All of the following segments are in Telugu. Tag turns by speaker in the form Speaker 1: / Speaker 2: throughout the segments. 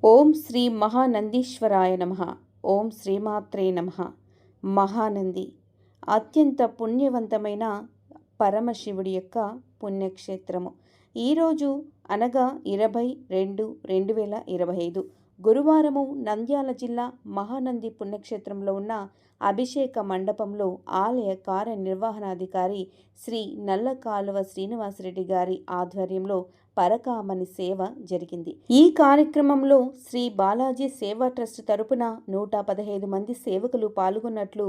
Speaker 1: ఓం శ్రీ మహానందీశ్వరాయ నమః. ఓం శ్రీమాత్రే నమః. మహానంది అత్యంత పుణ్యవంతమైన పరమశివుడి యొక్క పుణ్యక్షేత్రము. ఈరోజు అనగా 20/2/2025 గురువారము నంద్యాల జిల్లా మహానంది పుణ్యక్షేత్రంలో ఉన్న అభిషేక మండపంలో ఆలయ కార్యనిర్వహణాధికారి శ్రీ నల్లకాలువ శ్రీనివాసరెడ్డి గారి ఆధ్వర్యంలో పరకామణి సేవ జరిగింది. ఈ కార్యక్రమంలో శ్రీ బాలాజీ సేవా ట్రస్ట్ తరపున 115 మంది సేవకులు పాల్గొన్నట్లు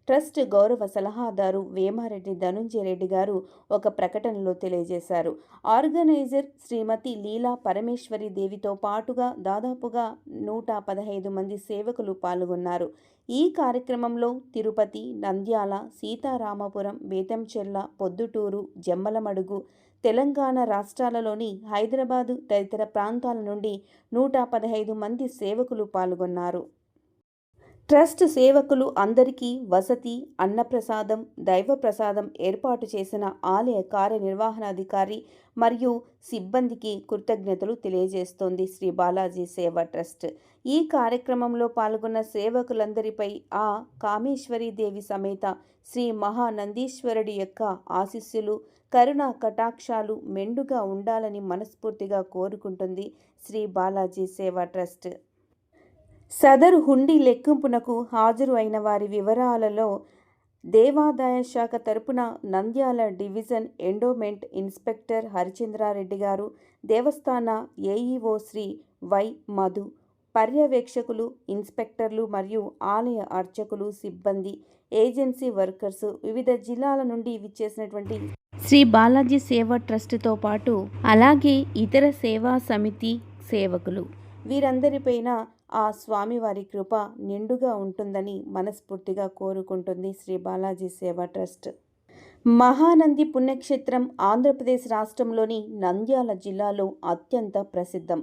Speaker 1: ట్రస్ట్ గౌరవ సలహాదారు వేమారెడ్డి ధనుంజయ రెడ్డి గారు ఒక ప్రకటనలో తెలియజేశారు. ఆర్గనైజర్ శ్రీమతి లీలా పరమేశ్వరి దేవితో పాటుగా దాదాపుగా 115 మంది సేవకులు పాల్గొన్నారు. ఈ కార్యక్రమంలో తిరుపతి, నంద్యాల, సీతారామపురం, బేతంచెర్ల, పొద్దుటూరు, జమ్మలమడుగు, తెలంగాణ రాష్ట్రాలలోని హైదరాబాదు తదితర ప్రాంతాల నుండి 115 మంది సేవకులు పాల్గొన్నారు. ట్రస్ట్ సేవకులు అందరికీ వసతి, అన్నప్రసాదం, దైవప్రసాదం ఏర్పాటు చేసిన ఆలయ కార్యనిర్వహణాధికారి మరియు సిబ్బందికి కృతజ్ఞతలు తెలియజేస్తోంది శ్రీ బాలాజీ సేవా ట్రస్ట్. ఈ కార్యక్రమంలో పాల్గొన్న సేవకులందరిపై ఆ కామేశ్వరీ దేవి సమేత శ్రీ మహానందీశ్వరుడి యొక్క ఆశీస్సులు, కరుణా కటాక్షాలు మెండుగా ఉండాలని మనస్ఫూర్తిగా కోరుకుంటుంది శ్రీ బాలాజీ సేవా ట్రస్ట్. సదరు హుండీ లెక్కింపునకు హాజరు అయిన వారి వివరాలలో దేవాదాయ శాఖ తరపున Nandyal division endowment inspector Harichandra Reddy గారు, దేవస్థాన ఏఈఓ శ్రీ వై మధు, పర్యవేక్షకులు, ఇన్స్పెక్టర్లు మరియు ఆలయ అర్చకులు, సిబ్బంది, ఏజెన్సీ వర్కర్సు, వివిధ జిల్లాల నుండి విచ్చేసినటువంటి శ్రీ బాలాజీ సేవా ట్రస్ట్తో పాటు అలాగే ఇతర సేవా సమితి సేవకులు వీరందరిపైన ఆ స్వామివారి కృప నిండుగా ఉంటుందని మనస్ఫూర్తిగా కోరుకుంటుంది శ్రీ బాలాజీ సేవా ట్రస్ట్. మహానంది పుణ్యక్షేత్రం ఆంధ్రప్రదేశ్ రాష్ట్రంలోని నంద్యాల జిల్లాలో అత్యంత ప్రసిద్ధం.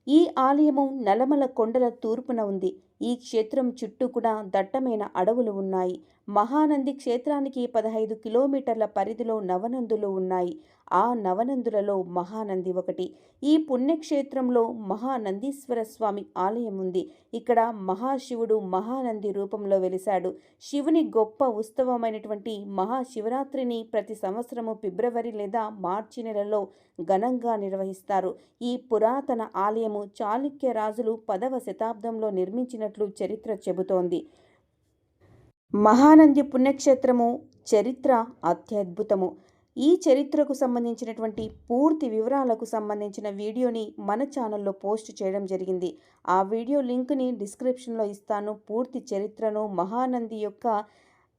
Speaker 1: ఈ ఆలయము నల్లమల కొండల తూర్పున ఉంది. ఈ క్షేత్రం చుట్టూ కూడా దట్టమైన అడవులు ఉన్నాయి. మహానంది క్షేత్రానికి 15 కిలోమీటర్ల పరిధిలో నవనందులు ఉన్నాయి. ఆ నవనందులలో మహానంది ఒకటి. ఈ పుణ్యక్షేత్రంలో మహానందీశ్వర స్వామి ఆలయం ఉంది. ఇక్కడ మహాశివుడు మహానంది రూపంలో వెలిశాడు. శివుని గొప్ప ఉత్సవమైనటువంటి మహాశివరాత్రిని ప్రతి సంవత్సరము ఫిబ్రవరి లేదా మార్చి నెలలో ఘనంగా నిర్వహిస్తారు. ఈ పురాతన ఆలయము చాళుక్య రాజులు 10వ శతాబ్దంలో నిర్మించినట్లు చరిత్ర చెబుతోంది. మహానంది పుణ్యక్షేత్రము చరిత్ర అత్యద్భుతము. ఈ చరిత్రకు సంబంధించినటువంటి పూర్తి వివరాలకు సంబంధించిన వీడియోని మన ఛానల్లో పోస్ట్ చేయడం జరిగింది. ఆ వీడియో లింక్ని డిస్క్రిప్షన్లో ఇస్తాను. పూర్తి చరిత్రను, మహానంది యొక్క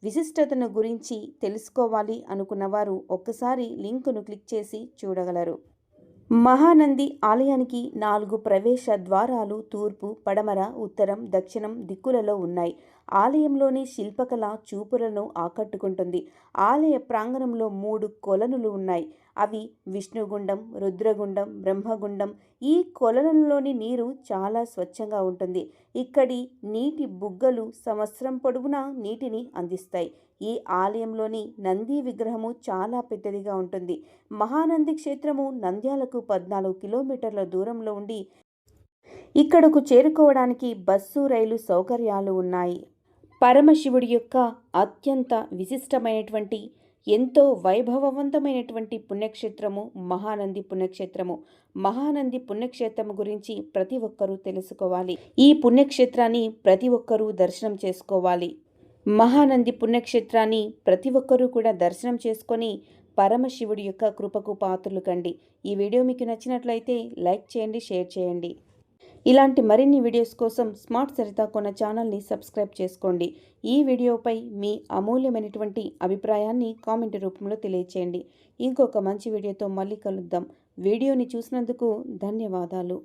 Speaker 1: విశిష్టతను గురించి తెలుసుకోవాలి అనుకున్నవారు ఒక్కసారి లింకును క్లిక్ చేసి చూడగలరు. మహానంది ఆలయానికి 4 ప్రవేశ ద్వారాలు తూర్పు, పడమర, ఉత్తరం, దక్షిణం దిక్కులలో ఉన్నాయి. ఆలయంలోని శిల్పకళ చూపులను ఆకట్టుకుంటుంది. ఆలయ ప్రాంగణంలో 3 కొలనులు ఉన్నాయి. అవి విష్ణుగుండం, రుద్రగుండం, బ్రహ్మగుండం. ఈ కొలనులోని నీరు చాలా స్వచ్ఛంగా ఉంటుంది. ఇక్కడి నీటి బుగ్గలు సంవత్సరం పొడవునా నీటిని అందిస్తాయి. ఈ ఆలయంలోని నంది విగ్రహము చాలా పెద్దదిగా ఉంటుంది. మహానంది క్షేత్రము నంద్యాలకు 14 కిలోమీటర్ల దూరంలో ఉండి ఇక్కడకు చేరుకోవడానికి బస్సు, రైలు సౌకర్యాలు ఉన్నాయి. పరమశివుడి యొక్క అత్యంత విశిష్టమైనటువంటి ఎంతో వైభవవంతమైనటువంటి పుణ్యక్షేత్రము మహానంది పుణ్యక్షేత్రము. మహానంది పుణ్యక్షేత్రం గురించి ప్రతి ఒక్కరూ తెలుసుకోవాలి. ఈ పుణ్యక్షేత్రాన్ని ప్రతి ఒక్కరూ దర్శనం చేసుకోవాలి. మహానంది పుణ్యక్షేత్రాన్ని ప్రతి ఒక్కరూ కూడా దర్శనం చేసుకొని పరమశివుడి యొక్క కృపకు పాత్రలు కండి. ఈ వీడియో మీకు నచ్చినట్లయితే లైక్ చేయండి, షేర్ చేయండి. ఇలాంటి మరిన్ని వీడియోస్ కోసం స్మార్ట్ సరిత కొన్న ఛానల్ని సబ్స్క్రైబ్ చేసుకోండి. ఈ వీడియోపై మీ అమూల్యమైనటువంటి అభిప్రాయాన్ని కామెంట్ రూపంలో తెలియచేయండి. ఇంకొక మంచి వీడియోతో మళ్ళీ కలుద్దాం. వీడియోని చూసినందుకు ధన్యవాదాలు.